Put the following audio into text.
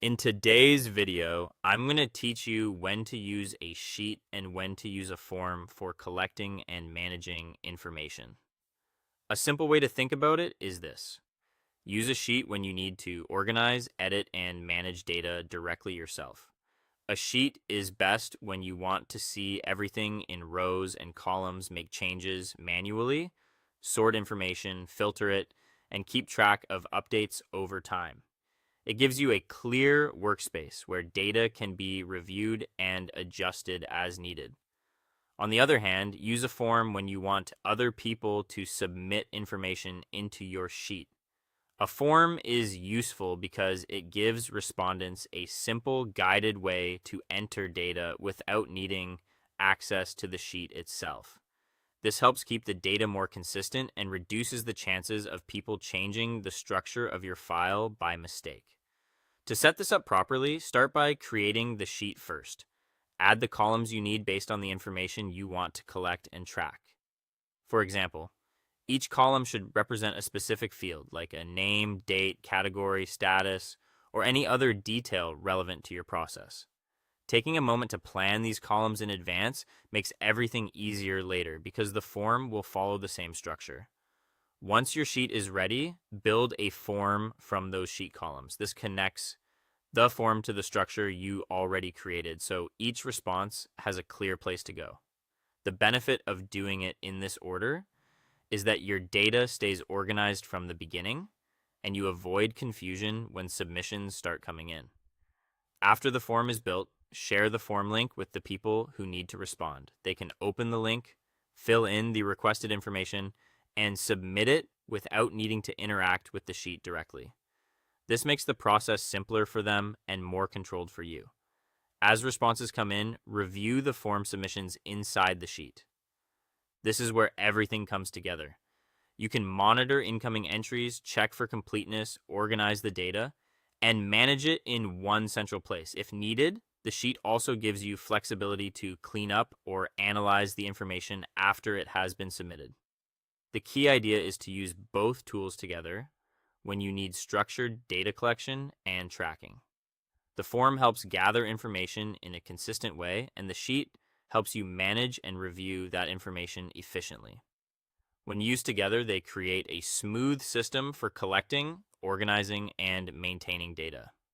In today's video, I'm going to teach you when to use a sheet and when to use a form for collecting and managing information. A simple way to think about it is this. Use a sheet when you need to organize, edit, and manage data directly yourself. A sheet is best when you want to see everything in rows and columns, make changes manually, sort information, filter it, and keep track of updates over time. It gives you a clear workspace where data can be reviewed and adjusted as needed. On the other hand, use a form when you want other people to submit information into your sheet. A form is useful because it gives respondents a simple, guided way to enter data without needing access to the sheet itself. This helps keep the data more consistent and reduces the chances of people changing the structure of your file by mistake. To set this up properly, start by creating the sheet first. Add the columns you need based on the information you want to collect and track. For example, each column should represent a specific field, like a name, date, category, status, or any other detail relevant to your process. Taking a moment to plan these columns in advance makes everything easier later because the form will follow the same structure. Once your sheet is ready, build a form from those sheet columns. This connects the form to the structure you already created, so each response has a clear place to go. The benefit of doing it in this order is that your data stays organized from the beginning and you avoid confusion when submissions start coming in. After the form is built, share the form link with the people who need to respond. They can open the link, fill in the requested information, and submit it without needing to interact with the sheet directly. This makes the process simpler for them and more controlled for you. As responses come in, review the form submissions inside the sheet. This is where everything comes together. You can monitor incoming entries, check for completeness, organize the data, and manage it in one central place. If needed, the sheet also gives you flexibility to clean up or analyze the information after it has been submitted. The key idea is to use both tools together when you need structured data collection and tracking. The form helps gather information in a consistent way, and the sheet helps you manage and review that information efficiently. When used together, they create a smooth system for collecting, organizing, and maintaining data.